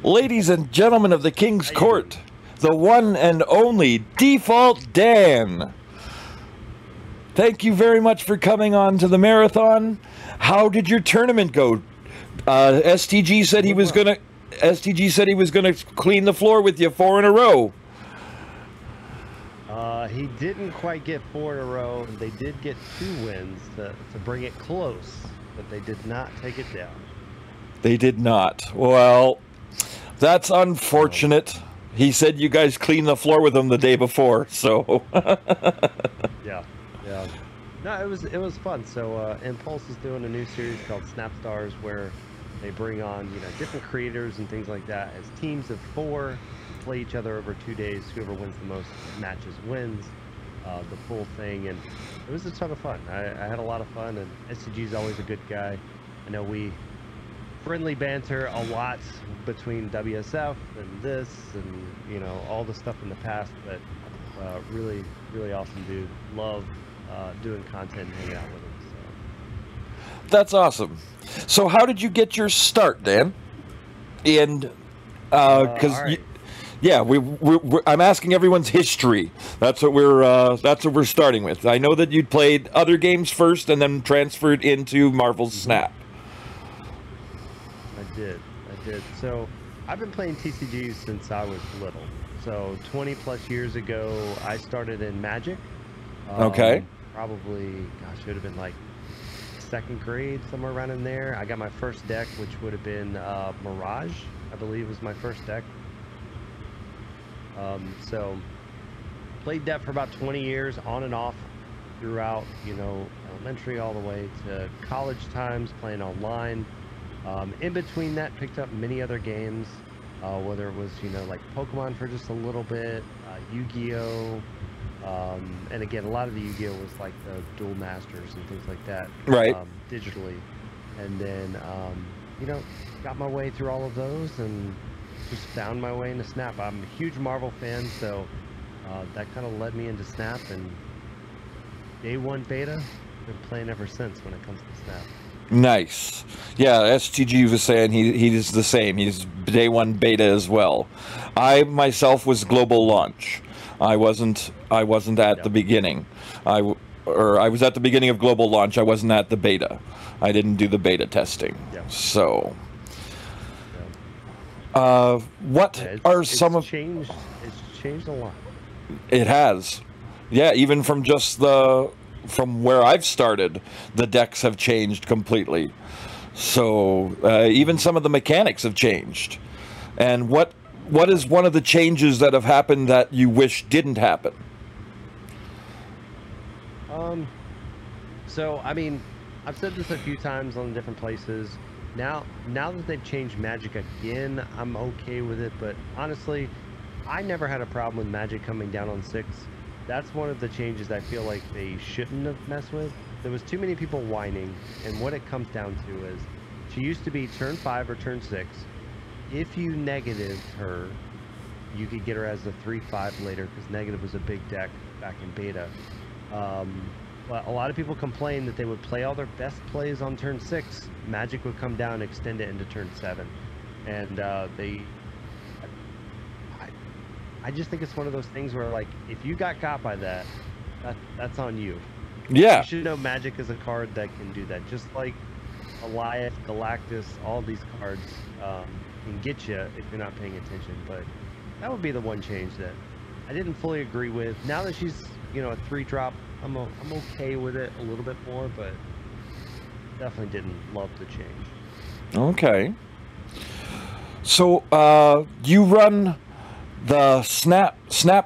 Ladies and gentlemen of the King's How you Court, the one and only Default Dan. Thank you very much for coming on to the marathon. How did your tournament go? STG said he was gonna. STG said he was gonna clean the floor with you 4 in a row. He didn't quite get 4 in a row. They did get 2 wins to bring it close, but they did not take it down. They did not. Well, that's unfortunate. He said you guys cleaned the floor with him the day before, so. Yeah. No, it was fun. So Impulse is doing a new series called Snap Stars, where they bring on different creators and things like that as teams of 4, play each other over 2 days. Whoever wins the most matches wins the full thing, and it was a ton of fun. I had a lot of fun, and SCG is always a good guy. I know we friendly banter a lot between WSF and this and all the stuff in the past, but really awesome dude. Love doing content and hanging out with him. So. That's awesome. So how did you get your start, Dan? And because I'm asking everyone's history. That's what we're starting with. I know that you'd played other games first and then transferred into Marvel's Snap. I did. So I've been playing TCGs since I was little. So 20 plus years ago, I started in Magic. Okay. Probably, gosh, it would have been like 2nd grade, somewhere around in there. I got my first deck, which would have been Mirage, I believe was my first deck. So played that for about 20 years, on and off throughout, elementary all the way to college times, playing online. In between that, picked up many other games, whether it was, like Pokemon for just a little bit, Yu-Gi-Oh! And again, a lot of the Yu-Gi-Oh! Was like the Duel Masters and things like that, right? Digitally. And then, got my way through all of those and just found my way into Snap. I'm a huge Marvel fan, so that kind of led me into Snap, and day 1 beta, been playing ever since when it comes to Snap. Nice. Yeah, STG was saying he's the same. He's day 1 beta as well. I myself was global launch. I wasn't at the beginning. I was at the beginning of global launch. I wasn't at the beta. I didn't do the beta testing. Yeah. So what are some of changed? It's changed a lot. It has. Yeah, even from just from where I've started, the decks have changed completely. So even some of the mechanics have changed. And what is one of the changes that have happened that you wish didn't happen? So I mean, I've said this a few times on different places. Now that they've changed Magic again, I'm okay with it. But honestly, I never had a problem with Magic coming down on 6. That's one of the changes I feel like they shouldn't have messed with. There was too many people whining, and what it comes down to is she used to be turn 5 or turn 6. If you negatived her, you could get her as a 3/5 later, because negative was a big deck back in beta. But a lot of people complained that they would play all their best plays on turn 6. Magic would come down and extend it into turn 7. And I just think it's one of those things where, like, if you got by that's on you. Yeah. You should know Magic is a card that can do that. Just like Goliath, Galactus, all these cards can get you if you're not paying attention. But that would be the one change that I didn't fully agree with. Now that she's, a 3-drop, I'm okay with it a little bit more, but definitely didn't love the change. Okay. So you run the snap.fan,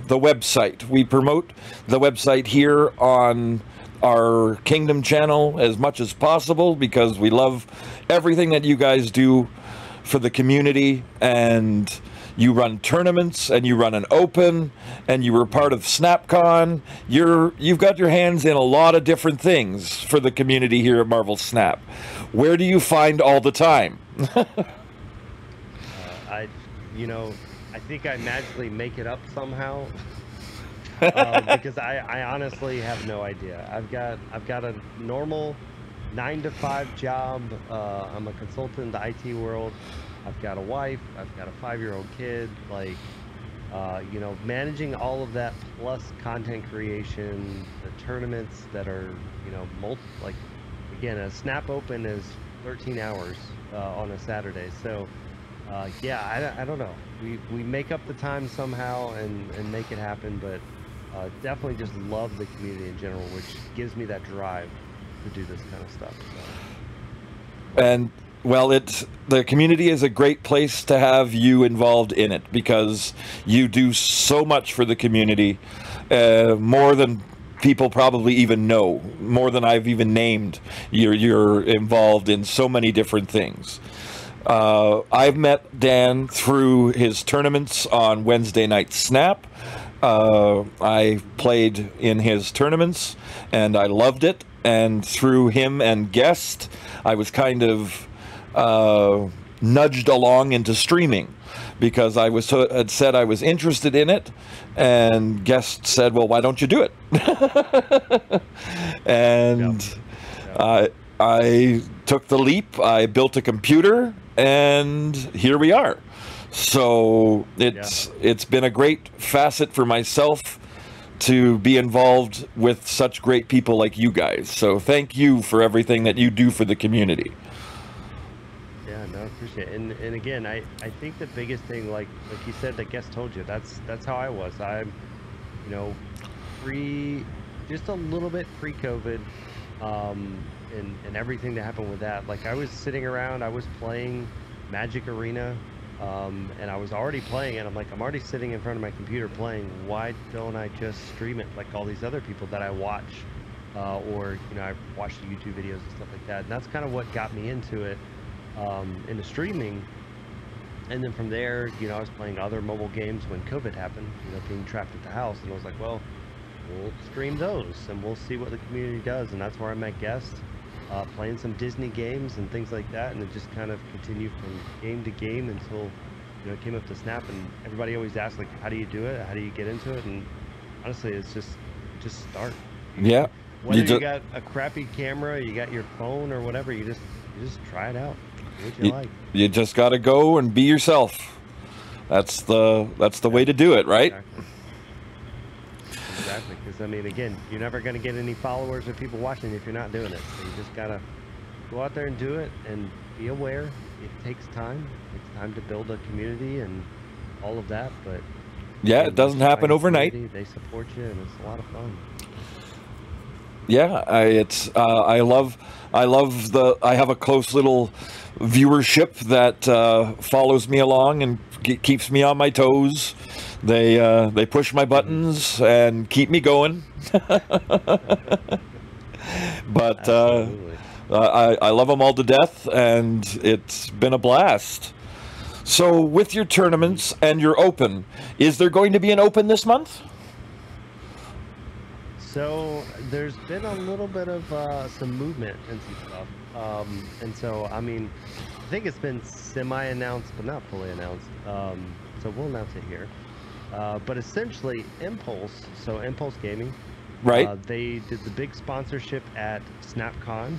the website. We promote the website here on our Kingdom channel as much as possible because we love everything that you guys do for the community, and you run tournaments and you run an open and you were part of SnapCon. You've got your hands in a lot of different things for the community here at Marvel Snap. Where do you find all the time? I think I magically make it up somehow because I honestly have no idea. I've got a normal 9-to-5 job. I'm a consultant in the IT world. I've got a wife, I've got a 5-year-old kid, like, you know, managing all of that plus content creation, the tournaments that are, you know, like, again, a Snap Open is 13 hours on a Saturday. So, yeah, I don't know. We make up the time somehow and make it happen, but definitely just love the community in general, which gives me that drive to do this kind of stuff. So. And well, the community is a great place to have you involved in it, because you do so much for the community, more than people probably even know, more than I've even named. You're involved in so many different things. I've met Dan through his tournaments on Wednesday Night Snap. I played in his tournaments and I loved it. And through him and Guest, I was kind of nudged along into streaming, because I had said I was interested in it, and Guest said, well, why don't you do it? And I took the leap. I built a computer, and here we are. So it's been a great facet for myself to be involved with such great people like you guys. So thank you for everything that you do for the community. Yeah, no, I appreciate it. And again, I think the biggest thing, like you said, that Guest told you, that's how I was. I'm, you know, just a little bit pre-COVID, and everything that happened with that. Like, I was sitting around, I was playing Magic Arena, and I was already playing it. I'm like, I'm already sitting in front of my computer playing. Why don't I just stream it like all these other people that I watch? Or, you know, I watch the YouTube videos and stuff like that. And that's kind of what got me into it, into streaming. And then from there, you know, I was playing other mobile games when COVID happened, you know, being trapped at the house. And I was like, well, we'll stream those and we'll see what the community does. And that's where I met Guest, playing some Disney games and things like that. And it just kind of continued from game to game until, you know, it came up to Snap. And everybody always asks, like, how do you do it? How do you get into it? And honestly, it's just start. Yeah. Whether you got a crappy camera, you got your phone or whatever, you just try it out. Do what you like. You just got to go and be yourself. That's the way to do it, right? Exactly. Because, I mean, again, you're never going to get any followers or people watching if you're not doing it. So you just got to go out there and do it, and be aware. It takes time. It takes time to build a community and all of that. But yeah, it doesn't happen overnight. They support you, and it's a lot of fun. Yeah, I have a close little viewership that follows me along and keeps me on my toes. They push my buttons and keep me going. But I love them all to death, and it's been a blast. So with your tournaments and your Open, is there going to be an Open this month? So there's been a little bit of some movement and some stuff, and so, I mean, I think it's been semi-announced but not fully announced, so we'll announce it here, but essentially Impulse, so Impulse Gaming, right, they did the big sponsorship at SnapCon,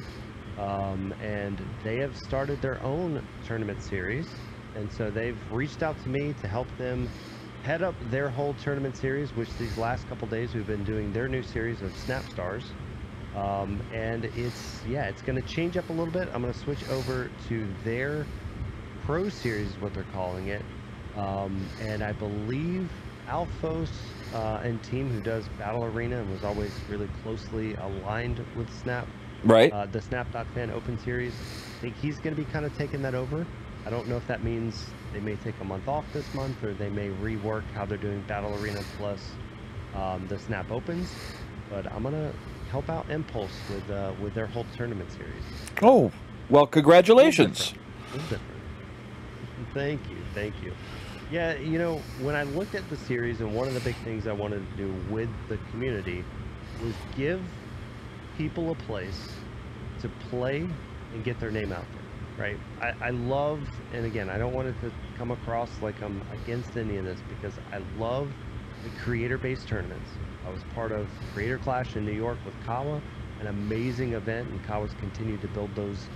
and they have started their own tournament series, and so they've reached out to me to help them head up their whole tournament series, which these last couple days we've been doing their new series of Snap Stars, and it's going to change up a little bit. I'm going to switch over to their Pro Series is what they're calling it, and I believe Alphos and team, who does Battle Arena and was always really closely aligned with Snap, right, the Snap.fan Open Series, I think he's going to be kind of taking that over. I don't know if that means they may take a month off this month, or they may rework how they're doing Battle Arena plus the Snap Opens. But I'm gonna help out Impulse with their whole tournament series. Oh, well, congratulations! A little different. Thank you. Yeah, you know, when I looked at the series, and one of the big things I wanted to do with the community was give people a place to play and get their name out there. Right, I love, and again, I don't want it to come across like I'm against any of this, because I love the creator-based tournaments. I was part of Creator Clash in New York with Kawa, an amazing event, and Kawa's continued to build those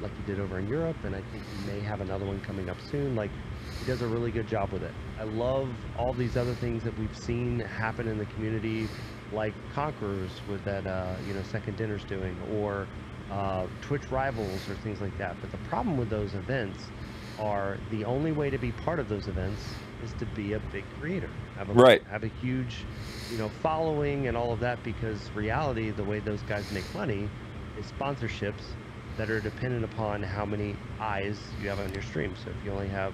like he did over in Europe, and I think he may have another one coming up soon. Like, he does a really good job with it. I love all these other things that we've seen happen in the community, like Conquerors with that, Second Dinner's doing, or Twitch Rivals or things like that. But the problem with those events are the only way to be part of those events is to be a big creator, have a huge, following and all of that, because reality, the way those guys make money is sponsorships that are dependent upon how many eyes you have on your stream. So if you only have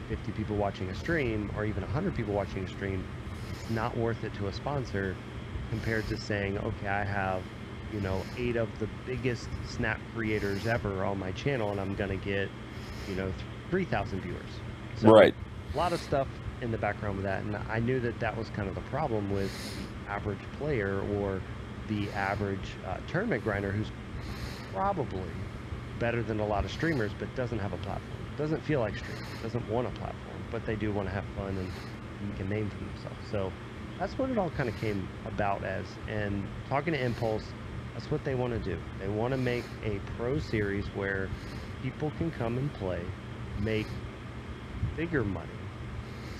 50 people watching a stream, or even 100 people watching a stream, it's not worth it to a sponsor compared to saying, okay, I have 8 of the biggest Snap creators ever on my channel, and I'm gonna get 3,000 viewers. So right. A lot of stuff in the background with that, and I knew that that was kind of the problem with the average player or the average tournament grinder, who's probably better than a lot of streamers but doesn't have a platform, doesn't feel like streaming, doesn't want a platform, but they do want to have fun and make a name for themselves. So that's what it all kind of came about as. And talking to Impulse, that's what they want to do. They want to make a pro series where people can come and play, make bigger money.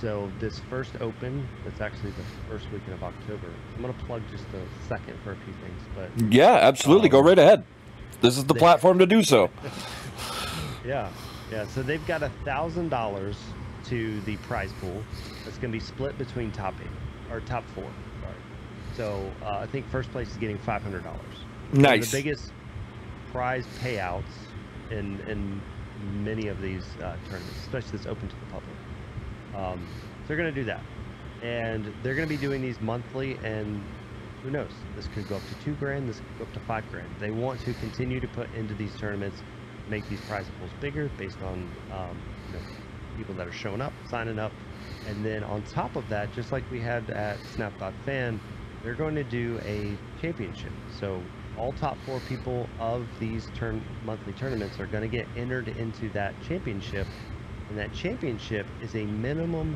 So this first open, that's actually the first weekend of October. I'm going to plug just a second for a few things, but yeah, absolutely, go right ahead. This is the platform to do so. Yeah. So they've got $1,000 to the prize pool. That's going to be split between top 4. Sorry. So I think first place is getting $500. Nice. The biggest prize payouts in many of these tournaments, especially that's open to the public. So they're going to do that, and they're going to be doing these monthly, and who knows, this could go up to $2,000, this could go up to $5,000. They want to continue to put into these tournaments, make these prize pools bigger based on people that are showing up, signing up, and then on top of that, just like we had at Snap.fan, they're going to do a championship. So all top 4 people of these monthly tournaments are going to get entered into that championship, and that championship is a minimum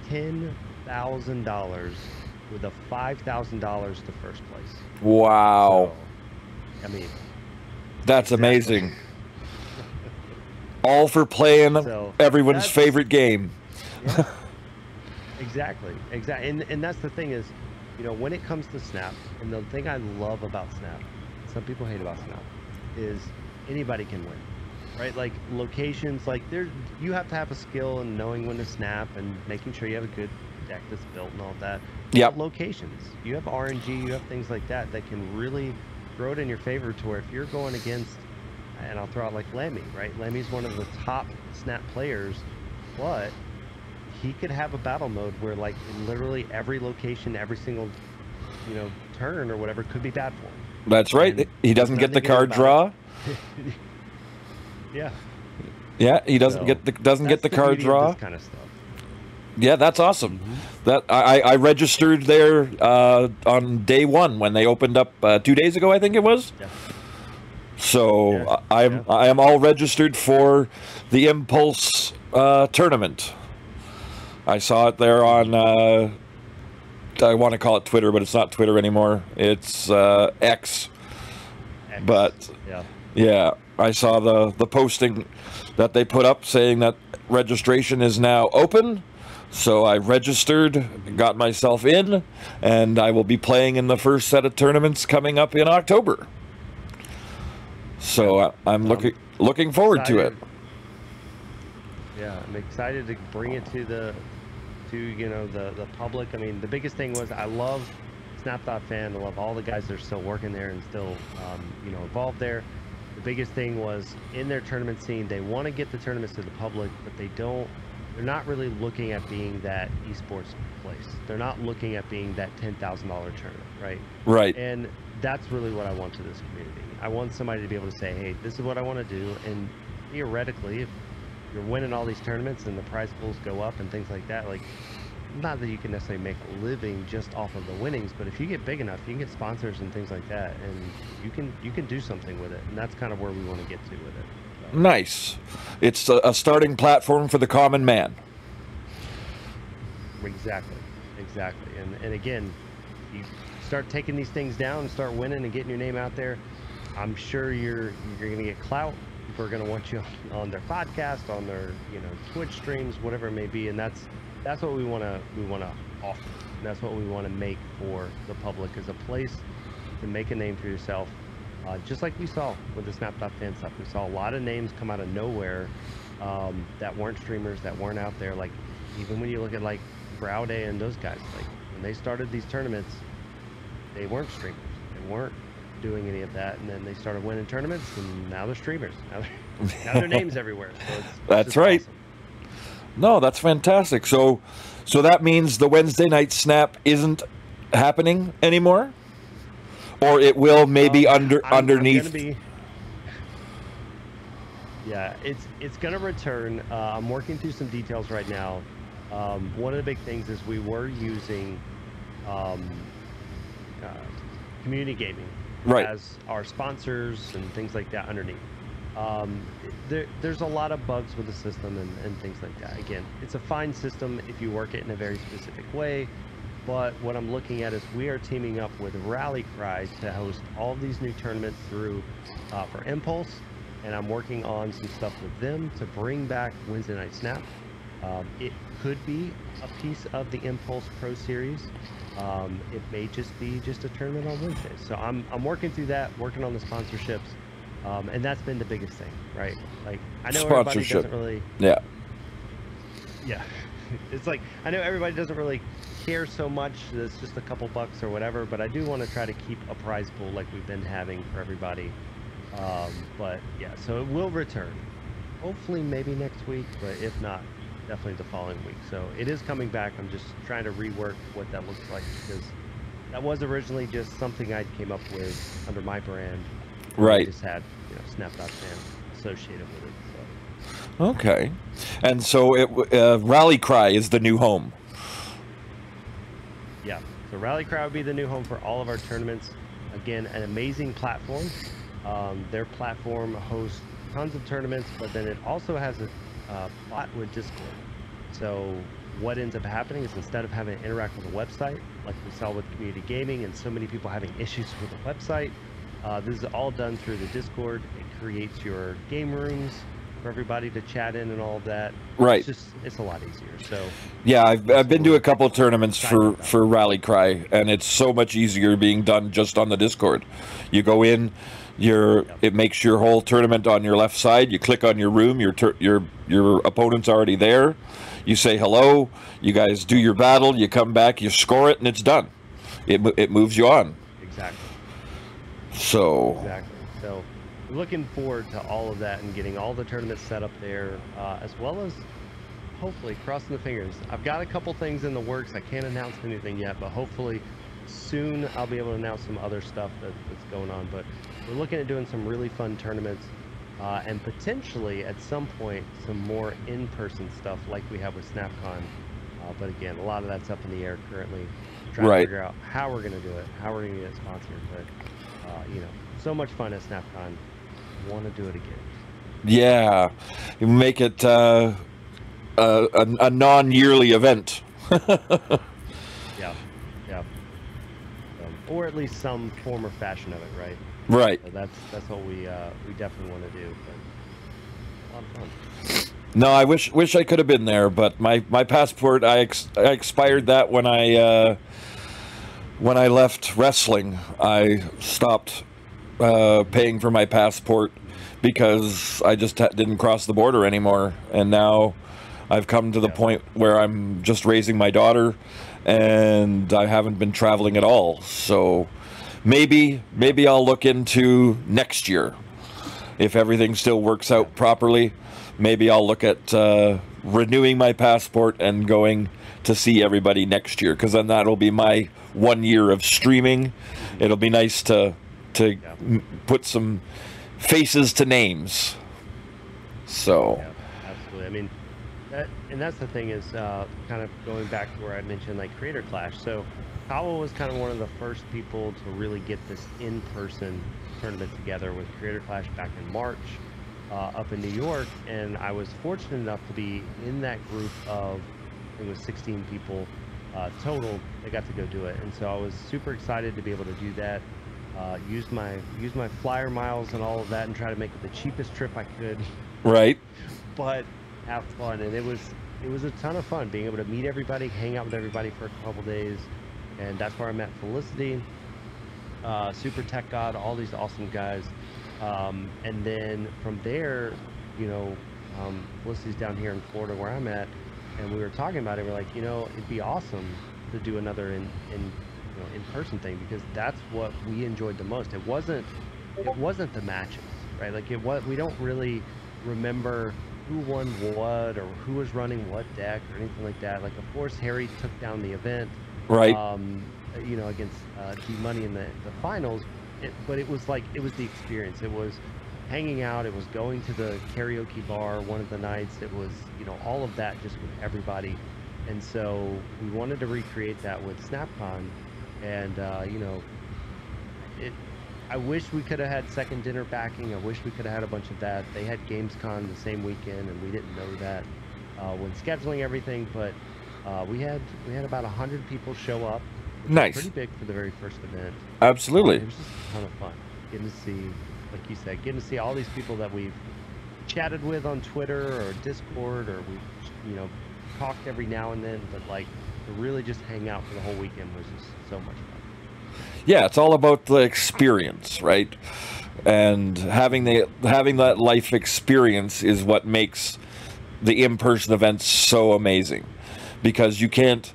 $10,000 with a $5,000 to first place. Wow. So, I mean, that's amazing. All for playing everyone's favorite game. Yeah. Exactly. And that's the thing is, when it comes to Snap, and the thing I love about Snap, some people hate about Snap, is anybody can win, right? Like locations, like you have to have a skill in knowing when to snap and making sure you have a good deck that's built and all that. Yeah. Locations, you have RNG, you have things like that can really throw it in your favor, to where if you're going against, and I'll throw out like Lemmy, right? Lemmy's one of the top Snap players, but he could have a battle mode where like literally every location, every single turn or whatever could be bad for him. That's right. And he doesn't get the card draw. Yeah. Yeah, he doesn't get the card draw. Kind of stuff. Yeah, that's awesome. That I registered there on day 1 when they opened up 2 days ago, I think it was. Yeah. So I am all registered for the Impulse tournament. I saw it there on I want to call it Twitter, but it's not Twitter anymore. It's X. But yeah, I saw the posting that they put up saying that registration is now open. So I registered, got myself in, and I will be playing in the first set of tournaments coming up in October. So I'm looking forward to it. Yeah, I'm excited to bring it to the public. I mean, the biggest thing was I love Snap.fan. I love all the guys that are still working there and still involved there. The biggest thing was in their tournament scene, they want to get the tournaments to the public, but they're not really looking at being that esports place. They're not looking at being that $10,000 tournament, right? Right. And that's really what I want to this community. I want somebody to be able to say, hey, this is what I want to do. And theoretically, if you're winning all these tournaments and the prize pools go up and things like that, like, not that you can necessarily make a living just off of the winnings, but if you get big enough, you can get sponsors and things like that, and you can do something with it. And that's kind of where we want to get to with it. So. Nice. It's a starting platform for the common man. Exactly. And again, you start taking these things down and start winning and getting your name out there. I'm sure you're gonna get clout. People are gonna want you on their podcast, on their Twitch streams, whatever it may be, and that's what we wanna offer. And that's what we want to make for the public, is a place to make a name for yourself. Just like we saw with the Snap.fan stuff, we saw a lot of names come out of nowhere that weren't streamers, that weren't out there. Like even when you look at like Browde and those guys, like when they started these tournaments, they weren't streamers, they weren't doing any of that, and then they started winning tournaments, and now they're streamers. Now their names everywhere. So that's right. Awesome. No, that's fantastic. So that means the Wednesday night Snap isn't happening anymore, or it will maybe underneath. Yeah, it's gonna return. I'm working through some details right now. One of the big things is we were using Community Gaming as our sponsors and things like that underneath. There's a lot of bugs with the system and things like that. Again, it's a fine system if you work it in a very specific way, but what I'm looking at is we are teaming up with Rally Cry to host all of these new tournaments through for Impulse, and I'm working on some stuff with them to bring back Wednesday Night Snap. It could be a piece of the Impulse Pro Series. It may just be just a tournament on Wednesday. So I'm working through that, working on the sponsorships. And that's been the biggest thing, right? Like, I know everybody doesn't really... Yeah. It's like, I know everybody doesn't really care so much. It's just a couple bucks or whatever, but I do want to try to keep a prize pool like we've been having for everybody. But yeah, so it will return. Hopefully maybe next week, but if not, definitely the following week. So it is coming back. I'm just trying to rework what that looks like, because that was originally just something I came up with under my brand. Right. I just had Snap.fan associated with it. So. Okay. And so Rally Cry is the new home. Yeah. So Rally Cry would be the new home for all of our tournaments. Again, an amazing platform. Their platform hosts tons of tournaments, but then it also has a bot with Discord. So what ends up happening is, instead of having to interact with the website, like we saw with Community Gaming and so many people having issues with the website, this is all done through the Discord. It creates your game rooms for everybody to chat in and all of that. Right. It's a lot easier. So yeah, I've been to a couple of tournaments for Rally Cry, and it's so much easier being done just on the Discord. You go in, it makes your whole tournament on your left side. You click on your room, your opponent's already there. You say hello, you guys do your battle, you come back, you score it, and it's done. It moves you on. Exactly. So looking forward to all of that and getting all the tournaments set up there, as well as hopefully, crossing the fingers, I've got a couple things in the works. I can't announce anything yet, but hopefully soon I'll be able to announce some other stuff that's going on. But we're looking at doing some really fun tournaments, and potentially at some point some more in-person stuff like we have with SnapCon. But again, a lot of that's up in the air currently. Trying to figure out how we're going to do it, how we're going to get it sponsored. But so much fun at SnapCon. Want to do it again. Yeah, you make it a non-yearly event. Yeah. Or at least some form or fashion of it, right? Right. So that's what we definitely want to do. But a lot of fun. No, I wish I could have been there, but my passport, I expired that when I left wrestling. I stopped paying for my passport because I just didn't cross the border anymore, and now I've come to the point where I'm just raising my daughter, and I haven't been traveling at all. So maybe I'll look into next year if everything still works out properly. Maybe I'll look at renewing my passport and going to see everybody next year, because then that'll be my 1 year of streaming. It'll be nice to put some faces to names. So absolutely. I mean, that's the thing is, kind of going back to where I mentioned like Creator Clash. So Howell was kind of one of the first people to really get this in-person tournament together with Creator Clash back in March up in New York, and I was fortunate enough to be in that group of, I think it was 16 people total that got to go do it, and so I was super excited to be able to do that. Used my flyer miles and all of that, and try to make it the cheapest trip I could. Right. But have fun, and it was a ton of fun being able to meet everybody, hang out with everybody for a couple days, and that's where I met Felicity, Super Tech God, all these awesome guys, and then from there, you know, Felicity's down here in Florida where I'm at, and we were talking about it. We're like, you know, it'd be awesome to do another in-person thing, because that's what we enjoyed the most. It wasn't the matches, right? Like we don't really remember who won what or who was running what deck or anything like that. Like, of course, Harry took down the event, right? You know, against D-Money in the finals. But it was like, it was the experience. It was hanging out. It was going to the karaoke bar one of the nights. It was, you know, all of that just with everybody. And so we wanted to recreate that with SnapCon, and you know, I wish we could have had Second Dinner backing. I wish we could have had a bunch of that. They had Gamescom the same weekend, and we didn't know that when scheduling everything. But we had about 100 people show up. Nice. Pretty big for the very first event. Absolutely. It was just a ton of fun. Getting to see, like you said, getting to see all these people that we've chatted with on Twitter or Discord, or we've, you know, talked every now and then. But like, to really just hang out for the whole weekend was just so much fun. Yeah, it's all about the experience, right? And having that life experience is what makes the in-person events so amazing, because you can't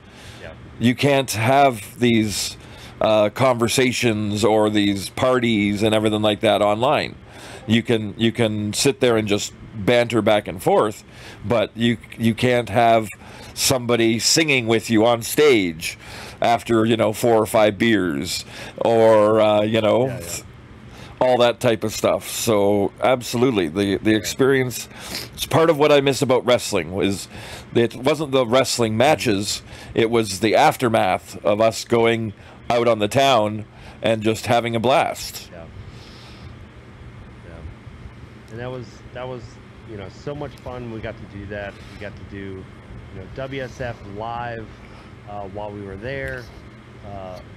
have these conversations or these parties and everything like that online. You can sit there and just banter back and forth, but you can't have somebody singing with you on stage after, you know, 4 or 5 beers, or you know, all that type of stuff. So absolutely, the experience is part of what I miss about wrestling. Was it wasn't the wrestling matches, it was the aftermath of us going out on the town and just having a blast. Yeah. And that was, you know, so much fun. We got to do that. We got to do, you know, WSF live while we were there.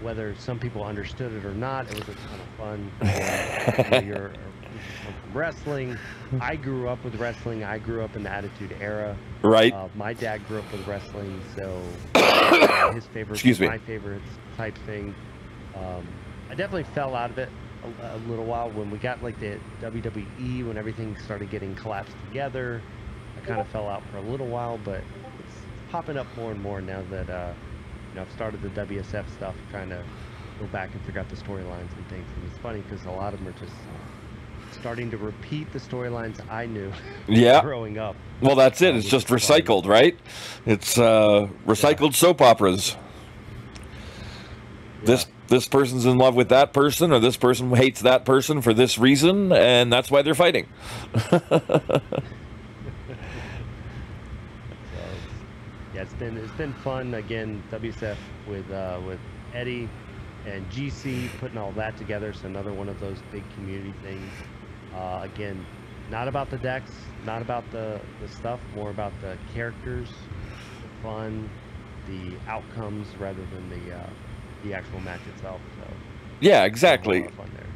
Whether some people understood it or not, it was a ton of fun. And, you know, you're from wrestling. I grew up with wrestling. I grew up in the Attitude Era. Right. My dad grew up with wrestling, so his favorites were my favorites type thing. I definitely fell out of it a little while when we got like the WWE, when everything started getting collapsed together. I kind of fell out for a little while, but it's popping up more and more now that you know, I've started the WSF stuff, trying to go back and figure out the storylines and things. And it's funny because a lot of them are just starting to repeat the storylines I knew growing up. Well, that's it. It's just recycled, fun. Right? It's recycled soap operas. Yeah. This person's in love with that person, or this person hates that person for this reason, and that's why they're fighting. Yeah, it's been fun again. WSF with Eddie and GC putting all that together. So another one of those big community things. Again, not about the decks, not about the stuff, more about the characters, the fun, the outcomes, rather than the actual match itself. So yeah, exactly. A lot of fun there.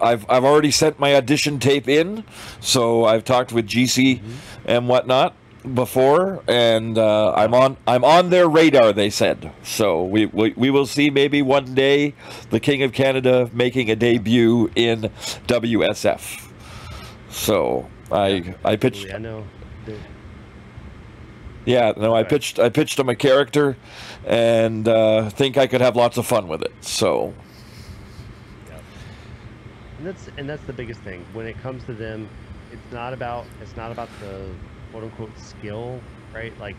I've already sent my audition tape in, so I've talked with GC and whatnot before, and I'm on their radar, they said. So we will see, maybe one day, the King of Canada making a debut in WSF. So I pitched. I know. Yeah, no, I pitched him a character, and think I could have lots of fun with it. So. Yeah. And that's the biggest thing when it comes to them. It's not about the quote unquote skill, right? Like,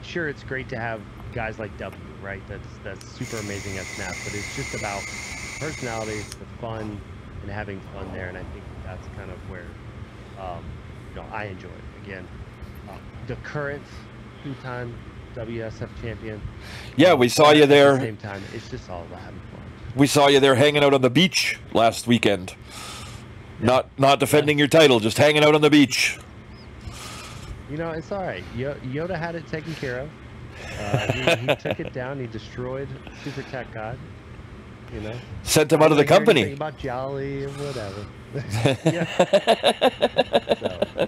sure, it's great to have guys like W, right? That's super amazing at Snap, but it's just about personalities, the fun, and having fun there. And I think that's kind of where you know, I enjoy it. Again, the current 2-time WSF champion. Yeah, we saw you there. At the same time, it's just all about having fun. We saw you there hanging out on the beach last weekend. Yeah. Not defending your title, just hanging out on the beach. You know, it's all right. Yoda had it taken care of. He took it down. He destroyed Super Tech God. you know. Sent him out of the company. Think about Jolly or whatever. Yeah. So,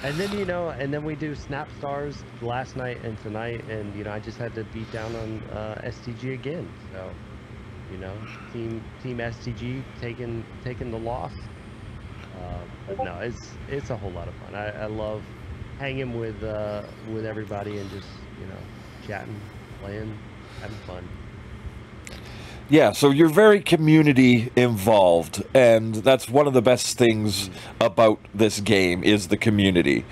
and then, you know, and then we do Snap Stars last night and tonight, and, you know, I just had to beat down on STG again. So, you know, team STG taking the loss. But no, it's a whole lot of fun. I love hanging with everybody and just, you know, chatting, playing, having fun. Yeah, so you're very community involved, and that's one of the best things about this game is the community.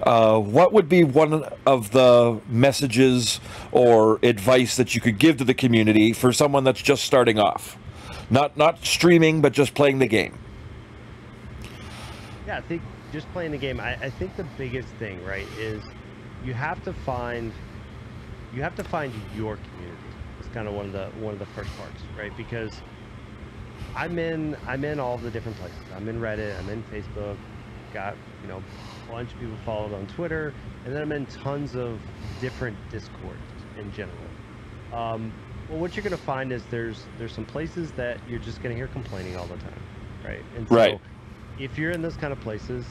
What would be one of the messages or advice that you could give to the community for someone that's just starting off? Not streaming, but just playing the game. Yeah, I think just playing the game, I think the biggest thing, right, is you have to find your community. It's kind of one of the first parts, right? Because I'm in all the different places. I'm in Reddit, I'm in Facebook, got, you know, a bunch of people followed on Twitter, and then I'm in tons of different Discords in general. Well, what you're gonna find is there's some places that you're just gonna hear complaining all the time, right? And so right. If you're in those kind of places,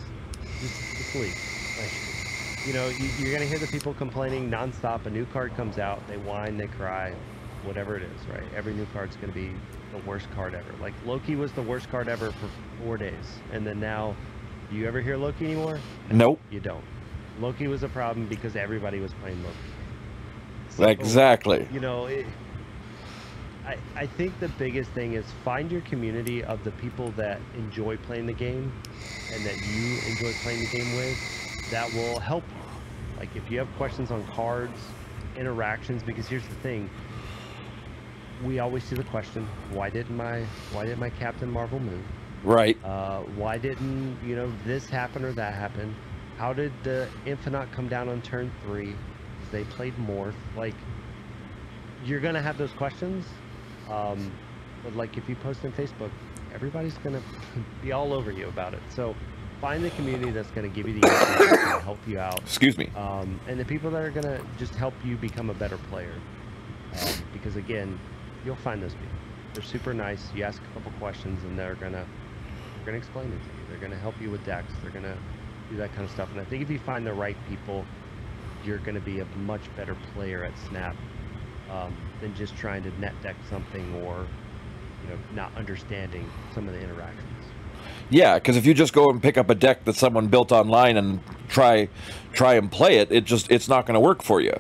just leave. Like, you know, you're gonna hear the people complaining nonstop. A new card comes out, they whine, they cry, whatever it is, right? Every new card's gonna be the worst card ever. Like Loki was the worst card ever for 4 days, and then now, do you ever hear Loki anymore? Nope. You don't. Loki was a problem because everybody was playing Loki. So, exactly. You know, I think the biggest thing is find your community of the people that enjoy playing the game and that you enjoy playing the game with. That will help you. Like if you have questions on cards, interactions, because here's the thing. We always see the question, why didn't my Captain Marvel move? Right. Why didn't, you know, this happen or that happen? How did the Infinite come down on turn 3? Because they played Morph. Like, you're gonna have those questions. But like if you post on Facebook, everybody's gonna be all over you about it. So find the community that's gonna give you the answers, that's gonna help you out. Excuse me. And the people that are gonna just help you become a better player. Because again, you'll find those people. They're super nice. You ask a couple questions and they're gonna explain it to you. They're gonna help you with decks. They're gonna do that kind of stuff. And I think if you find the right people, you're gonna be a much better player at Snap. Than just trying to net deck something or, you know, not understanding some of the interactions. Yeah, because if you just go and pick up a deck that someone built online and try and play it, it's not going to work for you,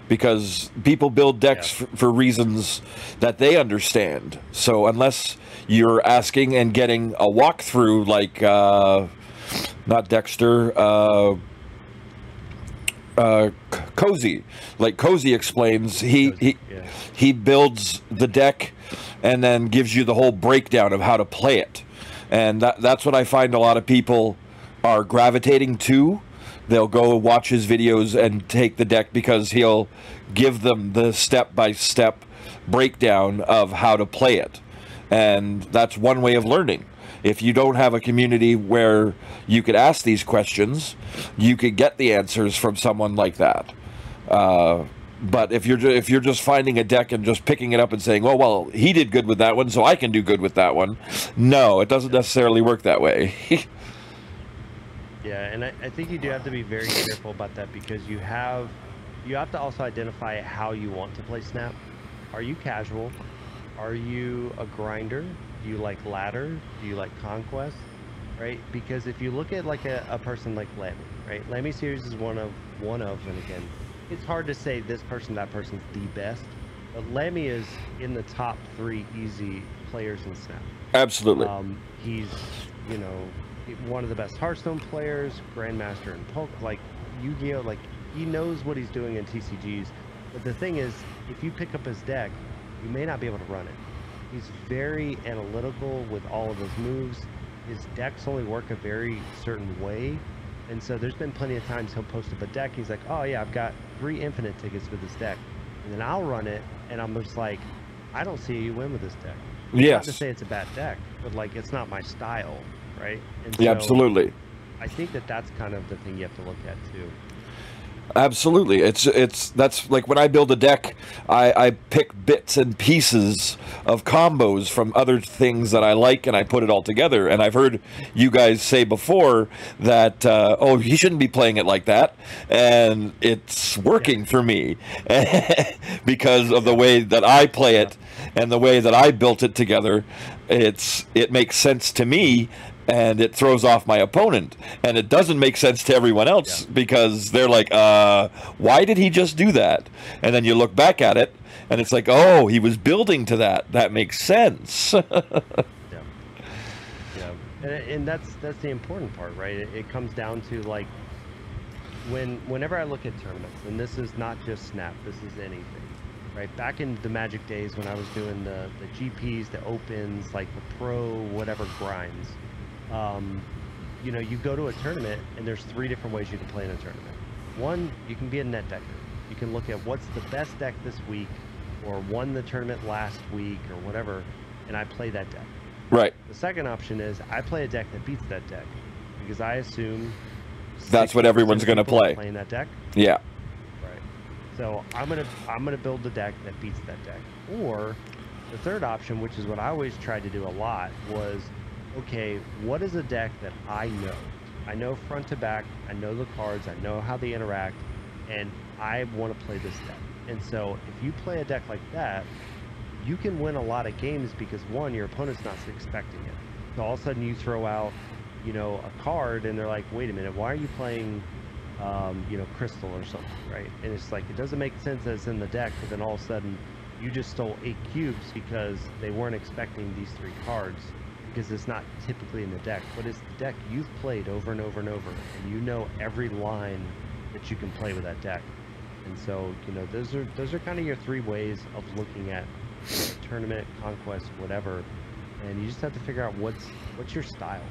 because people build decks for reasons that they understand. So unless you're asking and getting a walkthrough, like not Dexter. Cozy, like Cozy explains, he builds the deck and then gives you the whole breakdown of how to play it, and that's what I find a lot of people are gravitating to. They'll go watch his videos and take the deck because he'll give them the step-by-step breakdown of how to play it, and that's one way of learning. If you don't have a community where you could ask these questions, you could get the answers from someone like that. But if you're just finding a deck and just picking it up and saying, "Oh well, he did good with that one, so I can do good with that one," no, it doesn't necessarily work that way. Yeah, and I think you do have to be very careful about that, because you have to also identify how you want to play Snap. Are you casual? Are you a grinder? Do you like ladder? Do you like conquest? Right? Because if you look at like a person like Lemmy, right? Lemmy series is one of, and again, it's hard to say this person, that person's the best, but Lemmy is in the top 3 easy players in Snap. Absolutely. He's, you know, one of the best Hearthstone players, Grandmaster in Poke, like Yu-Gi-Oh, like he knows what he's doing in TCGs. But the thing is, if you pick up his deck, you may not be able to run it. He's very analytical with all of his moves. His decks only work a very certain way. And so there's been plenty of times he'll post up a deck. He's like, oh yeah, I've got 3 infinite tickets for this deck. And then I'll run it, and I'm just like, I don't see you win with this deck. Yes. Not to say it's a bad deck, but like, it's not my style, right? And yeah, so absolutely. I think that's kind of the thing you have to look at too. Absolutely. That's like when I build a deck, I pick bits and pieces of combos from other things that I like, and I put it all together. And I've heard you guys say before that, oh, he shouldn't be playing it like that, and it's working for me because of the way that I play it and the way that I built it together. It makes sense to me, and it throws off my opponent, and it doesn't make sense to everyone else because they're like, why did he just do that? And then you look back at it and it's like, oh, he was building to that. That makes sense. And that's the important part, right? It comes down to, like, whenever I look at tournaments, and this is not just Snap, this is anything, right? Back in the Magic days when I was doing the GPs, the Opens, like the Pro, whatever grinds, you know, you go to a tournament and there's 3 different ways you can play in a tournament. One, you can be a net decker. You can look at what's the best deck this week, or won the tournament last week, or whatever, and I play that deck. Right. The second option is I play a deck that beats that deck, because I assume that's what everyone's going to play. Playing that deck. Yeah. Right. So I'm gonna build the deck that beats that deck. Or the third option, which is what I always tried to do a lot, was, okay, what is a deck that I know? I know front to back, I know the cards, I know how they interact, and I want to play this deck. And so if you play a deck like that, you can win a lot of games because, one, your opponent's not expecting it. So all of a sudden you throw out, you know, a card and they're like, wait a minute, why are you playing, you know, Crystal or something, right? And it's like, it doesn't make sense that it's in the deck, but then all of a sudden you just stole 8 cubes because they weren't expecting these 3 cards, because it's not typically in the deck, but it's the deck you've played over and over and over, and you know every line that you can play with that deck. And so, you know, those are kind of your 3 ways of looking at, you know, tournament, conquest, whatever, and you just have to figure out what's your style.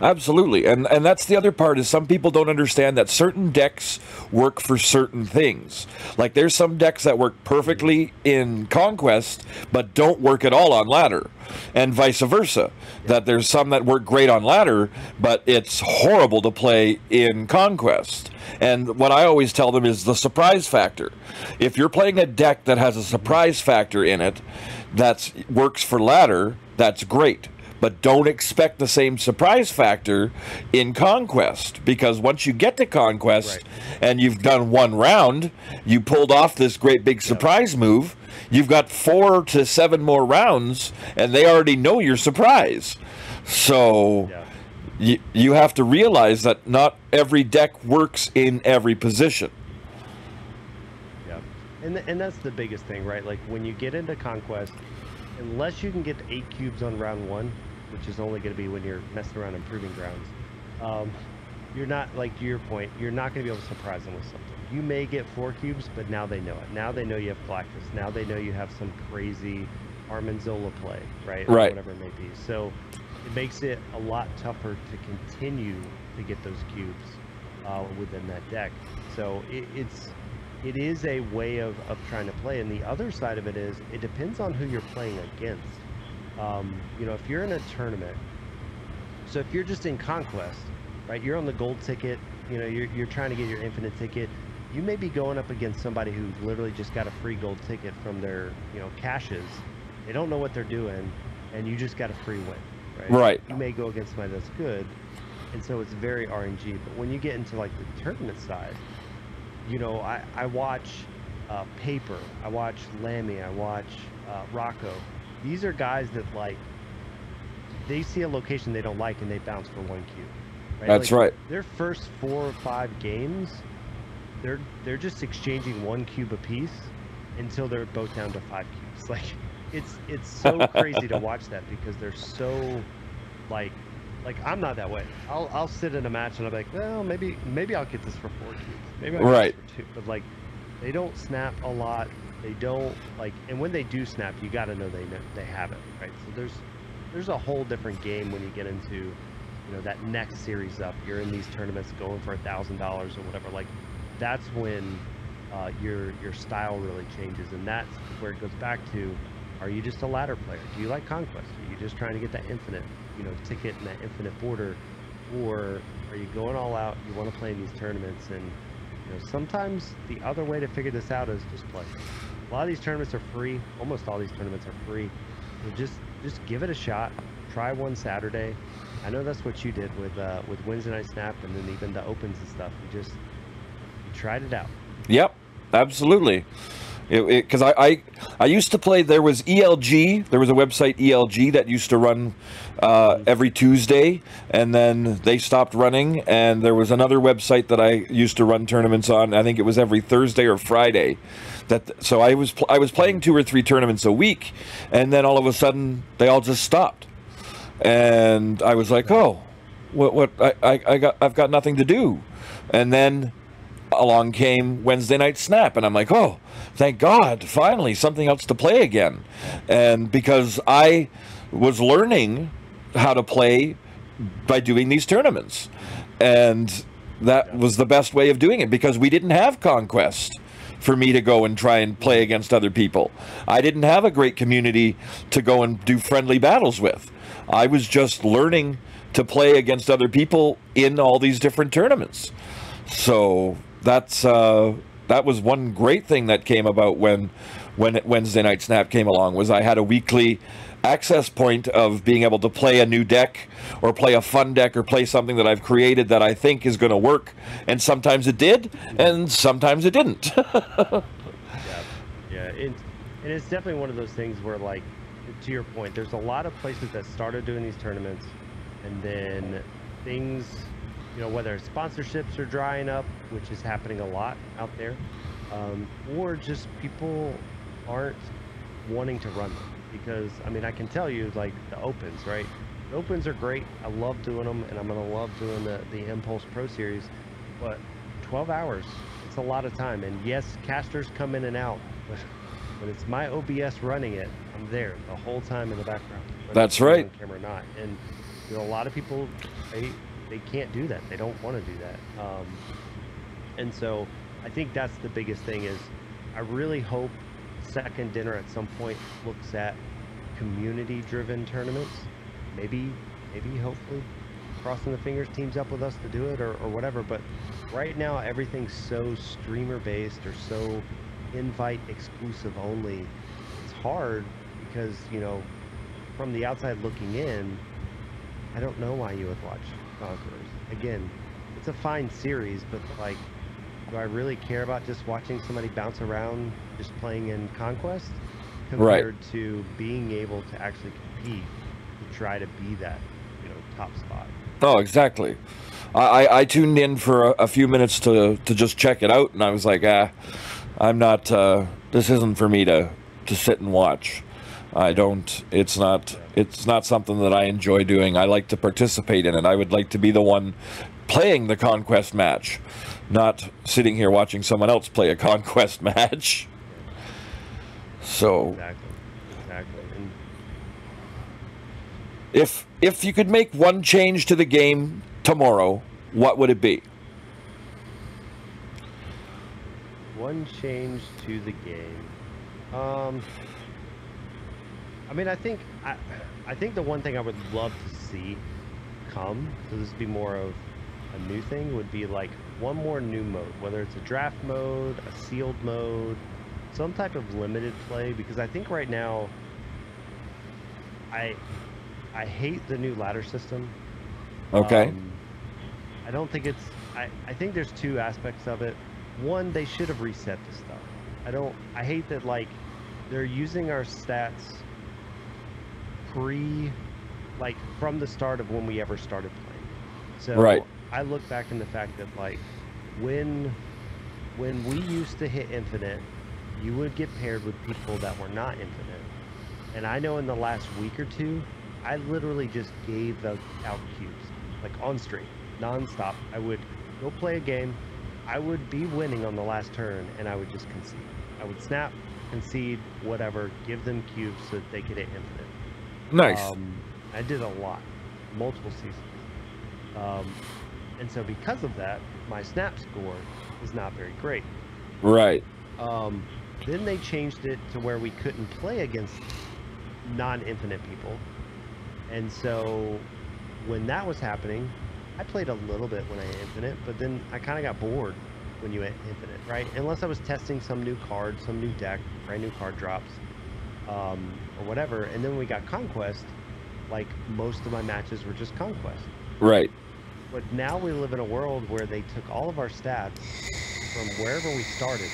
Absolutely. And that's the other part, is some people don't understand that certain decks work for certain things. Like there's some decks that work perfectly in Conquest but don't work at all on Ladder, and vice versa. That there's some that work great on Ladder but it's horrible to play in Conquest. And what I always tell them is the surprise factor. If you're playing a deck that has a surprise factor in it that works for Ladder, that's great. But don't expect the same surprise factor in Conquest, because once you get to Conquest and you've done 1 round, you pulled off this great big surprise move, you've got 4 to 7 more rounds and they already know your surprise. So you have to realize that not every deck works in every position. And that's the biggest thing, right? Like when you get into Conquest, unless you can get to 8 cubes on round 1, which is only going to be when you're messing around in Proving Grounds, you're not, like, to your point, you're not going to be able to surprise them with something. You may get 4 cubes, but now they know it. Now they know you have Galactus. Now they know you have some crazy Armanzola play, right? Or whatever it may be. So it makes it a lot tougher to continue to get those cubes within that deck. So it is a way of trying to play. And the other side of it is, it depends on who you're playing against. You know, if you're in a tournament, so if you're just in Conquest, right, you're on the gold ticket, you know, you're trying to get your infinite ticket, you may be going up against somebody who literally just got a free gold ticket from their, you know, caches. They don't know what they're doing, and you just got a free win, right? Right. You may go against somebody that's good, and so it's very RNG. But when you get into, like, the tournament side, you know, I watch Paper, I watch Lammy, I watch Rocco. These are guys that, like, they see a location they don't like and they bounce for 1 cube. Right? That's right. Their first 4 or 5 games, they're just exchanging 1 cube apiece until they're both down to 5 cubes. Like, it's so crazy to watch that, because they're so, like I'm not that way. I'll sit in a match and I'll be like, well, maybe I'll get this for 4 cubes. Maybe I'll get this for 2. But, like, they don't snap a lot. They don't, like, and when they do snap, you got to know they have it, right? So there's a whole different game when you get into, you know, that next series up. You're in these tournaments going for $1,000 or whatever. Like, that's when your style really changes, and that's where it goes back to: are you just a ladder player? Do you like Conquest? Are you just trying to get that infinite, you know, ticket and that infinite border, or are you going all out? You want to play in these tournaments, and sometimes the other way to figure this out is just play. A lot of these tournaments are free. Almost all these tournaments are free. So just give it a shot. Try one Saturday. I know that's what you did with Wednesday Night Snap and then even the opens and stuff. You tried it out. Yep, absolutely. Because I used to play. There was ELG. There was a website ELG that used to run every Tuesday, and then they stopped running. And there was another website that I used to run tournaments on. I think it was every Thursday or Friday. So I was playing 2 or 3 tournaments a week, and then all of a sudden they all just stopped, and I was like, oh, what? I've got nothing to do, and then along came Wednesday Night Snap, and I'm like, oh, thank God, finally something else to play again. And because I was learning how to play by doing these tournaments, and that was the best way of doing it, because we didn't have Conquest for me to go and try and play against other people. I didn't have a great community to go and do friendly battles with. I was just learning to play against other people in all these different tournaments. So that was one great thing that came about when Wednesday Night Snap came along, was I had a weekly access point of being able to play a new deck or play a fun deck or play something that I've created that I think is going to work. And sometimes it did, and sometimes it didn't. Yeah. And it's definitely one of those things where, like, to your point, there's a lot of places that started doing these tournaments, and then things, whether sponsorships are drying up, which is happening a lot out there, or just people aren't wanting to run them. Because, I mean, I can tell you, like, the opens, right? The opens are great. I love doing them, and I'm going to love doing the Impulse Pro Series. But 12 hours, it's a lot of time. And yes, casters come in and out. But when it's my OBS running it, I'm there the whole time in the background. That's right. On camera or not. And, a lot of people, they can't do that. They don't want to do that. And so I think that's the biggest thing is I really hope Second Dinner at some point looks at community-driven tournaments. Maybe, hopefully, crossing the fingers, teams up with us to do it or whatever. But right now, everything's so streamer-based or so invite exclusive only. It's hard because, from the outside looking in, I don't know why you would watch Conquerors. Again, it's a fine series, but, like, do I really care about just watching somebody bounce around just playing in Conquest compared to being able to actually compete to try to be that, top spot? Oh, exactly. I tuned in for a few minutes to just check it out, and I was like, I'm not, this isn't for me to sit and watch. It's not something that I enjoy doing. I like to participate in it. I would like to be the one playing the Conquest match, not sitting here watching someone else play a Conquest match. So exactly. And if you could make one change to the game tomorrow, what would it be? One change to the game. I mean, I think the one thing I would love to see come, so this would be more of a new thing, would be like one more new mode, whether it's a draft mode, a sealed mode, some type of limited play, because I think right now I hate the new ladder system. Okay. I don't think it's I think there's 2 aspects of it. One, they should have reset the stuff. I hate that, like, they're using our stats from the start of when we ever started playing. So I look back in the fact that, like, when we used to hit infinite, you would get paired with people that were not infinite. And I know in the last week or 2, I literally just gave out cubes, like, on stream, non-stop. I would go play a game, I would be winning on the last turn, and I would just concede. I would snap, concede, whatever, give them cubes so that they could hit infinite. Nice. I did a lot, multiple seasons. And so because of that, my snap score is not very great. Right. Then they changed it to where we couldn't play against non-infinite people. And so when that was happening, I played a little bit when I hit infinite, but then I kind of got bored. when you hit infinite, right? Unless I was testing some new card, some new deck, brand new card drops, or whatever. And then when we got Conquest, like most of my matches were just Conquest. Right. But now we live in a world where they took all of our stats from wherever we started,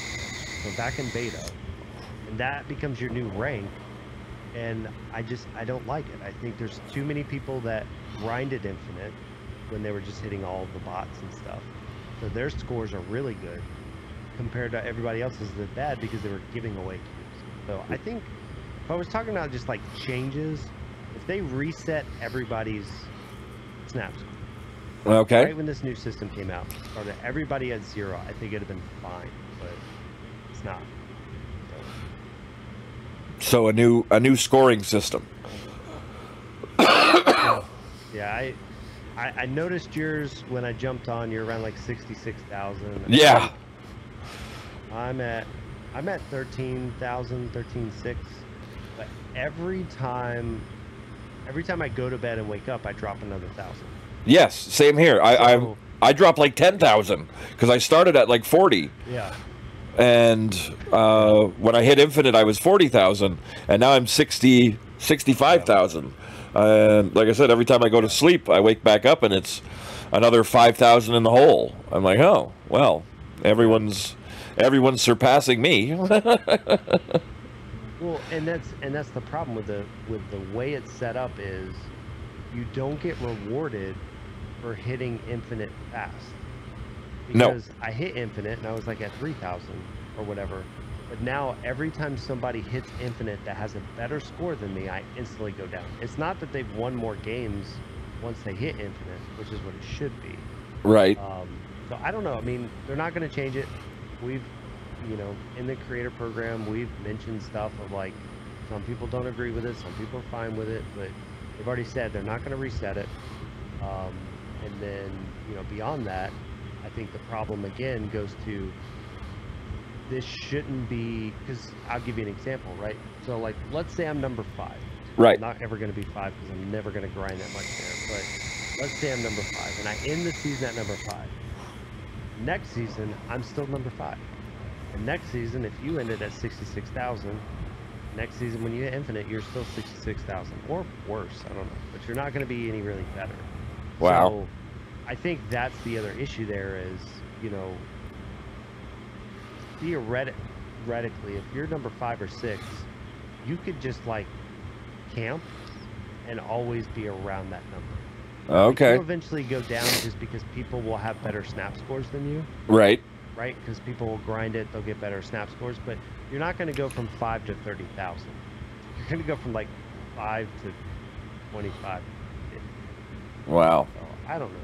from back in beta, and that becomes your new rank. And I don't like it. I think there's too many people that grinded infinite when they were just hitting all of the bots and stuff. So their scores are really good compared to everybody else's that bad because they were giving away cubes. So I think if I was talking about just like changes, if they reset everybody's snaps, Okay. right when this new system came out, started everybody at 0, I think it'd have been fine, but it's not. So a new scoring system. Yeah, I noticed yours when I jumped on. You're around like 66,000. Yeah. I'm at 13,000, 13,600. But every time I go to bed and wake up, I drop another 1,000. Yes, same here. I dropped like 10,000 because I started at like 40. Yeah. And when I hit infinite, I was 40,000, and now I'm 65,000. And like I said, every time I go to sleep, I wake back up and it's another 5,000 in the hole. I'm like, oh well, everyone's surpassing me. Well, and that's the problem with the way it's set up is you don't get rewarded for hitting infinite fast. Because I hit infinite and I was like at 3,000 or whatever. But now every time somebody hits infinite that has a better score than me, I instantly go down. It's not that they've won more games once they hit infinite, which is what it should be. Right. So I don't know. I mean, they're not going to change it. We've, in the creator program, we've mentioned stuff of like, some people don't agree with it, some people are fine with it, but they've already said they're not going to reset it. And then, beyond that, I think the problem again goes to this shouldn't be, because I'll give you an example, right? So like, let's say I'm number 5. Right. I'm not ever going to be 5 because I'm never going to grind that much there. But let's say I'm number 5 and I end the season at number 5. Next season, I'm still number 5. And next season, if you ended at 66,000, next season when you hit infinite, you're still 66,000 or worse. I don't know, but you're not going to be any really better. Wow. So I think that's the other issue there is, theoretically, if you're number 5 or 6, you could just like camp and always be around that number. Okay. You'll eventually go down just because people will have better snap scores than you. Right. Right? Because people will grind it, they'll get better snap scores, but you're not going to go from 5 to 30,000. You're going to go from like 5 to 25. Wow. So, I don't know.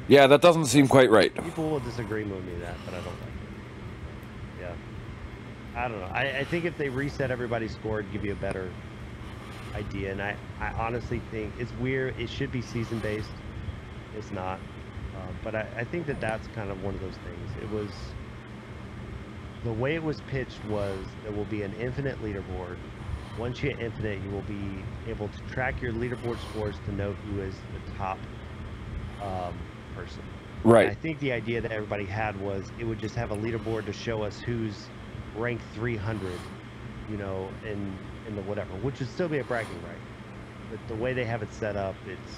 Yeah, that doesn't seem quite right. People will disagree with me that, but I don't like it. Yeah. I don't know. I think if they reset everybody's score, it'd give you a better idea. And I honestly think it's weird. It should be season based. It's not. But I think that's kind of one of those things. It was, the way it was pitched was there will be an infinite leaderboard. Once you hit infinite, you will be able to track your leaderboard scores to know who is the top person. Right. And I think the idea that everybody had was it would just have a leaderboard to show us who's ranked 300, in the whatever, which would still be a bragging right. But the way they have it set up, it's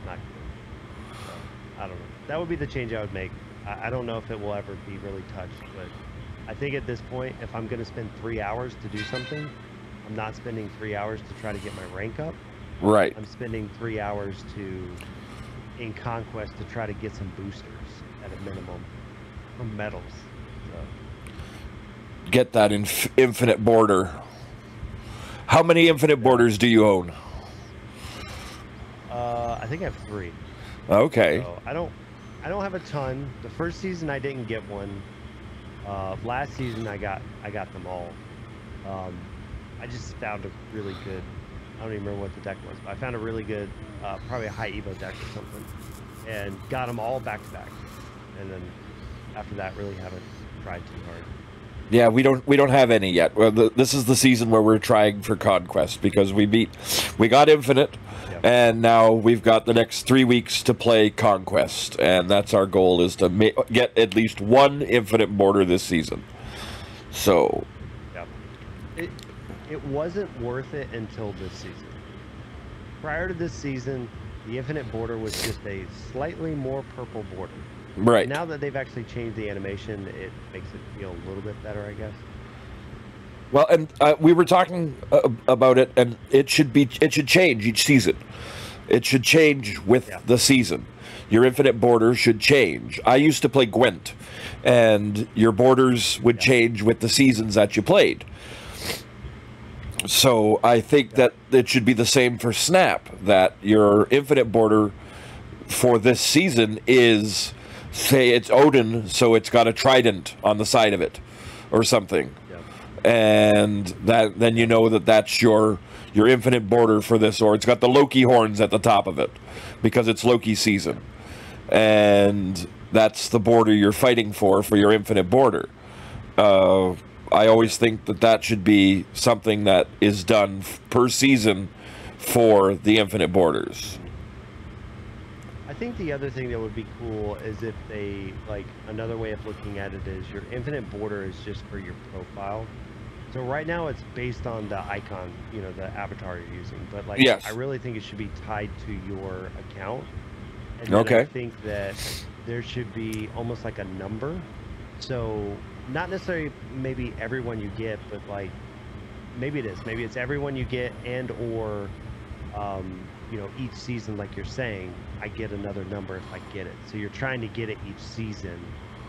not good. So, I don't know. That would be the change I would make. I don't know if it will ever be really touched, but I think at this point, if I'm going to spend 3 hours to do something, I'm not spending 3 hours to try to get my rank up. Right. I'm spending 3 hours in Conquest to try to get some boosters at a minimum from medals. So. Get that infinite border. How many infinite borders do you own? I think I have 3. Okay. So I don't have a ton. The first season I didn't get one. Last season I got them all. I just found a really good, I don't even remember what the deck was, but I found a really good, probably a high Evo deck or something, and got them all back to back. And then after that, really haven't tried too hard. Yeah, we don't have any yet. Well, this is the season where we're trying for Conquest because we got Infinite, Yep. and now we've got the next 3 weeks to play Conquest, and that's our goal, is to get at least one Infinite border this season. So, Yep. It wasn't worth it until this season. Prior to this season, the Infinite border was just a slightly more purple border. right. Now that they've actually changed the animation, it makes it feel a little bit better, I guess. Well, and we were talking about it, and it should change each season. It should change with the season. Your Infinite border should change. I used to play Gwent, and your borders would change with the seasons that you played. So I think that it should be the same for Snap, that your Infinite border for this season is, say it's Odin, so it's got a trident on the side of it or something. And then you know that that's your Infinite border for this, or it's got the Loki horns at the top of it because it's Loki season, and that's the border you're fighting for your Infinite border. I always think that should be something that is done per season for the Infinite borders. I think the other thing that would be cool is if they, like, another way of looking at it is your Infinite border is just for your profile. So right now it's based on the icon, you know, the avatar you're using. But, like, yes. I really think it should be tied to your account. And then I think that there should be almost like a number. So not necessarily maybe everyone you get, but, like, maybe it is. Maybe it's everyone you get, and or, you know, each season, like you're saying, I get another number if I get it. So you're trying to get it each season.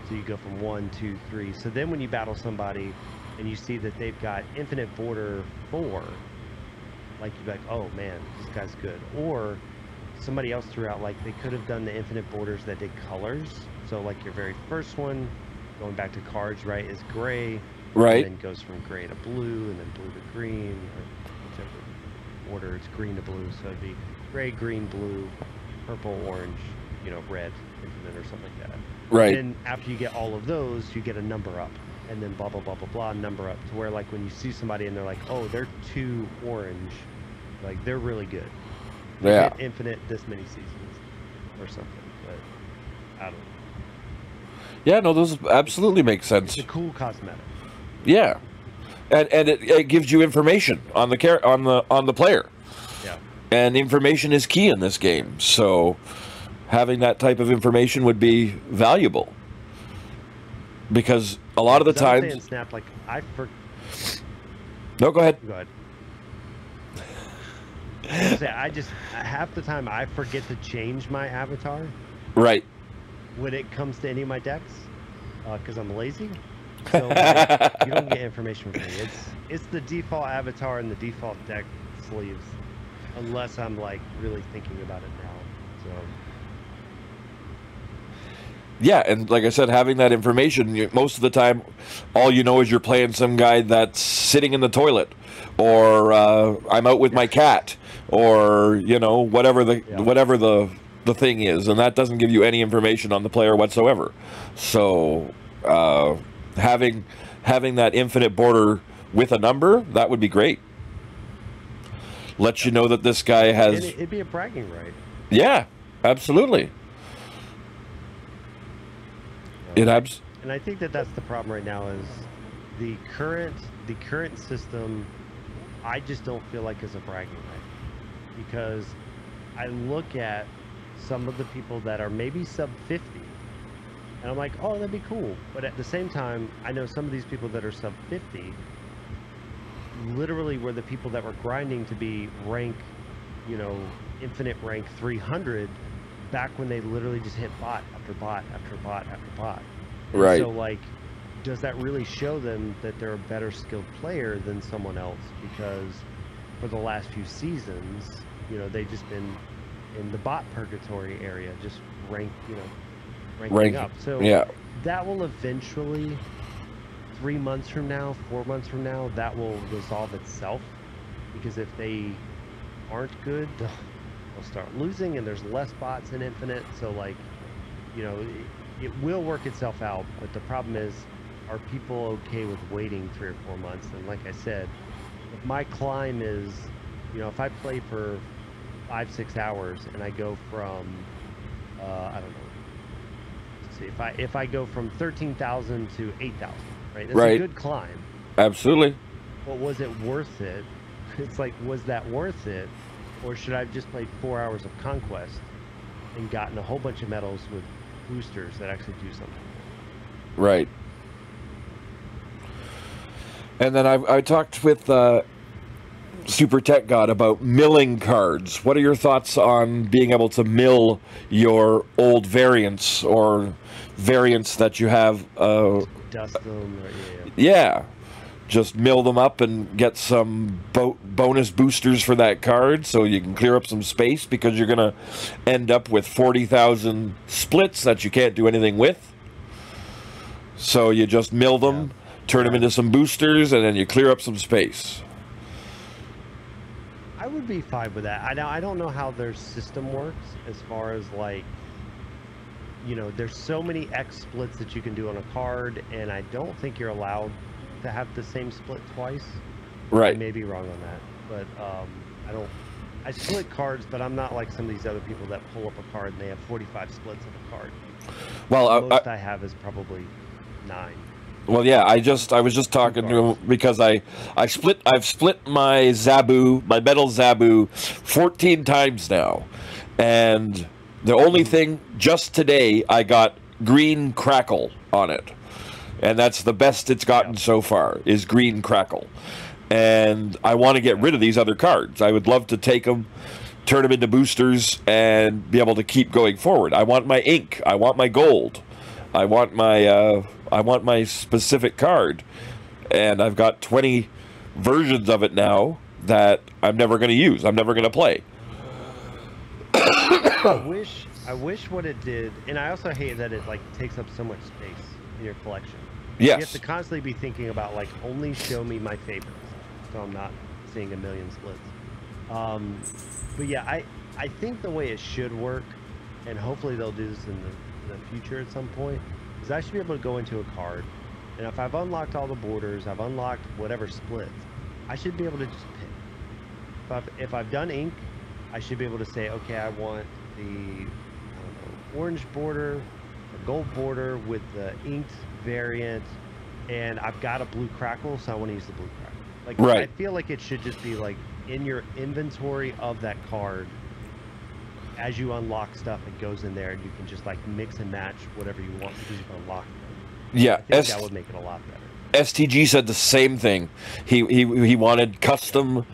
So you go from 1, 2, 3. So then when you battle somebody and you see that they've got Infinite border 4, like, you'd be like, oh man, this guy's good. Or somebody else threw out, like, they could have done the Infinite borders that did colors. So, like, your very first one, going back to cards, right, is gray. Right. And then goes from gray to blue, and then blue to green, or whichever order, it's green to blue. So it'd be gray, green, blue, purple, orange, you know, red, Infinite, or something like that. Right. And then after you get all of those, you get a number up, and then blah blah blah blah blah, number up, to where, like, when you see somebody and they're like, oh, they're 2 orange, like, they're really good. They Yeah. get Infinite this many seasons or something. But I don't know. Yeah, no, those absolutely make sense. It's a cool cosmetic. Yeah, and it gives you information on the player. Yeah. And information is key in this game, so having that type of information would be valuable. Because a lot of the times... Snap, like, No, go ahead. Go ahead. I just, half the time, I forget to change my avatar. Right. When it comes to any of my decks, because I'm lazy. So, like, you don't get information from me. It's the default avatar and the default deck sleeves, unless I'm, like, really thinking about it now. So... Yeah, and like I said, having that information, most of the time, all you know is you're playing some guy that's sitting in the toilet, or I'm out with my cat, or, you know, whatever the thing is, and that doesn't give you any information on the player whatsoever. So having that Infinite border with a number, that would be great. Let you know that this guy has... And it'd be a bragging right. Yeah, absolutely. And I think that that's the problem right now, is the current system, I just don't feel like is a bragging right, because I look at some of the people that are maybe sub 50, and I'm like, oh, that'd be cool. But at the same time, I know some of these people that are sub 50 literally were the people that were grinding to be rank, you know, Infinite rank 300 back when they literally just hit bot after bot after bot after bot. Right. So, like, does that really show them that they're a better skilled player than someone else? Because for the last few seasons, you know, they've just been in the bot purgatory area, just ranking up. So yeah, that will eventually, 3 months from now, 4 months from now, that will resolve itself. Because if they aren't good, they'll start losing, and there's less bots in Infinite. So, like, you know, it will work itself out. But the problem is, are people okay with waiting 3 or 4 months? And like I said, if my climb is, if I play for 5-6 hours and I go from, I don't know, let's see, if I go from 13,000 to 8,000, right? That's a good climb. Absolutely. But was it worth it? It's like, was that worth it? Or should I have just played 4 hours of Conquest and gotten a whole bunch of medals with boosters that actually do something? Right. And then I talked with Super Tech God about milling cards. What are your thoughts on being able to mill your old variants or variants that you have? Dust them. Yeah. Just mill them up and get some bonus boosters for that card so you can clear up some space, because you're going to end up with 40,000 splits that you can't do anything with. So you just mill them, turn them into some boosters, and then you clear up some space. I would be fine with that. I don't know how their system works as far as like, there's so many X splits that you can do on a card, and I don't think you're allowed to have the same split twice. Right. I may be wrong on that, but I split cards, but I'm not like some of these other people that pull up a card and they have 45 splits of a card. Well, most I have is probably 9. Well, yeah, I was just talking to him because I've split my Zabu, my metal Zabu 14 times now. And the only thing, just today I got green crackle on it. And that's the best it's gotten so far, is green crackle. And I want to get rid of these other cards. I would love to take them, turn them into boosters, and be able to keep going forward. I want my ink. I want my gold. I want my specific card. And I've got 20 versions of it now that I'm never going to use. I'm never going to play. I wish what it did, and I also hate that it like takes up so much space in your collection. Yes. You have to constantly be thinking about like, only show me my favorites, so I'm not seeing a million splits. But yeah, I think the way it should work, and hopefully they'll do this in the future at some point, is I should be able to go into a card, and if I've unlocked all the borders, I've unlocked whatever splits, I should be able to just pick. If I've done ink, I should be able to say, okay, I want the orange border, a gold border with the inked variant, and I've got a blue crackle, so I want to use the blue crackle. Like, right. I feel like it should just be like in your inventory of that card. As you unlock stuff, it goes in there, and you can just like mix and match whatever you want because you've unlocked them. Yeah, I think that would make it a lot better. STG said the same thing. He wanted custom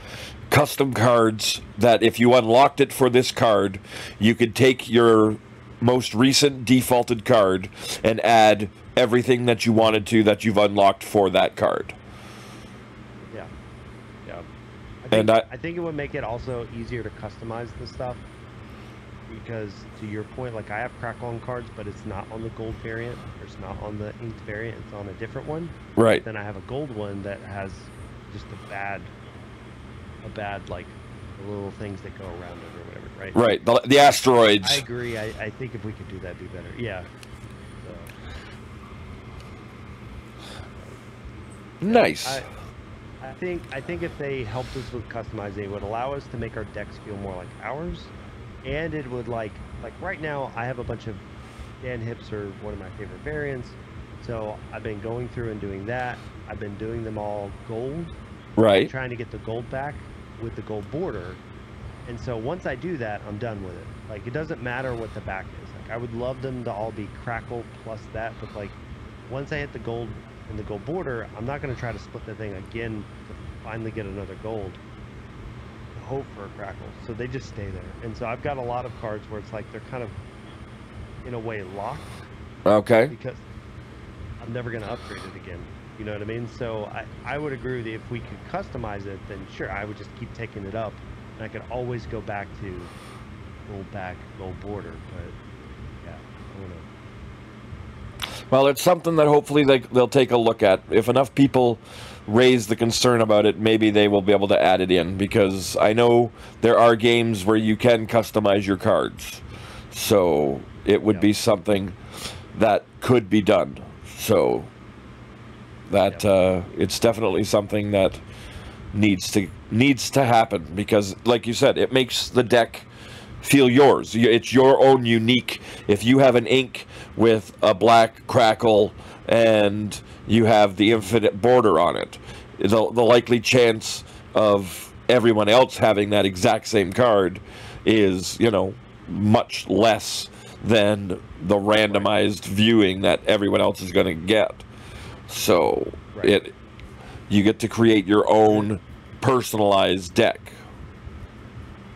cards that if you unlocked it for this card, you could take your most recent defaulted card and add everything that you wanted to that you've unlocked for that card. Yeah. I think it would make it also easier to customize the stuff, because to your point, like I have crackle on cards, but it's not on the gold variant, or it's not on the inked variant, it's on a different one. Right. Then I have a gold one that has just a bad like the little things that go around it or whatever, right? Right, the asteroids. I agree. I think if we could do that, it'd be better. Yeah. So, nice. I think if they helped us with customizing, it would allow us to make our decks feel more like ours, and it would like right now I have a bunch of Dan Hipser, one of my favorite variants. So I've been going through and doing that. I've been doing them all gold. Right. Trying to get the gold back with the gold border. And so once I do that, I'm done with it. Like, it doesn't matter what the back is. Like, I would love them to all be crackle plus that, but like once I hit the gold and the gold border, I'm not going to try to split the thing again to finally get another gold to hope for a crackle. So they just stay there. And so I've got a lot of cards where it's like they're kind of in a way locked. Okay. Because I'm never going to upgrade it again. You know what I mean? So I would agree that if we could customize it, then sure, I would just keep taking it up. And I could always go back to gold back, gold border. But yeah, I don't know. Well, it's something that hopefully they'll take a look at. If enough people raise the concern about it, maybe they will be able to add it in. Because I know there are games where you can customize your cards. So it would be something that could be done. So... that it's definitely something that needs to happen, because, like you said, it makes the deck feel yours. It's your own unique. If you have an ink with a black crackle and you have the infinite border on it, the likely chance of everyone else having that exact same card is, you know, much less than the randomized viewing that everyone else is going to get. So you get to create your own personalized deck.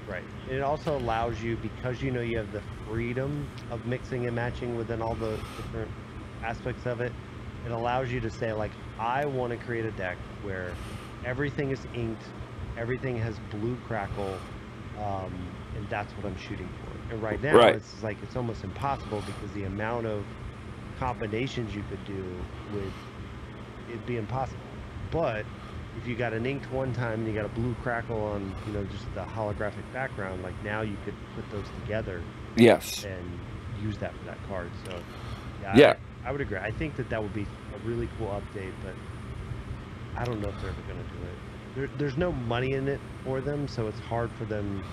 Right. It also allows you, because you know you have the freedom of mixing and matching within all the different aspects of it, it allows you to say, like, I want to create a deck where everything is inked, everything has blue crackle, and that's what I'm shooting for. And right now, it's like, it's almost impossible, because the amount of combinations you could do would, it'd be impossible. But if you got an inked one time and you got a blue crackle on, you know, just the holographic background, like, now you could put those together. Yes. And use that for that card. So yeah. I would agree. I think that would be a really cool update, but I don't know if they're ever going to do it. There's no money in it for them, so it's hard for them,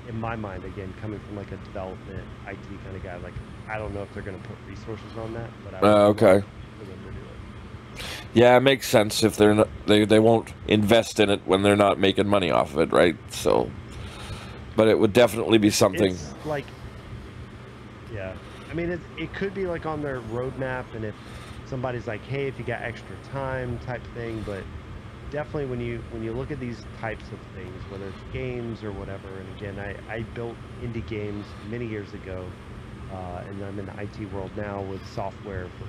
in my mind, again, coming from like a development IT kind of guy, like, I don't know if they're going to put resources on that, but I would okay. for them to do it. Yeah, it makes sense if they're not, they won't invest in it when they're not making money off of it, right? So, but it would definitely be something. It's like, yeah, I mean, it could be like on their roadmap, and if somebody's like, hey, if you got extra time type thing, but definitely when you look at these types of things, whether it's games or whatever, and again, I built indie games many years ago, and I'm in the IT world now with software for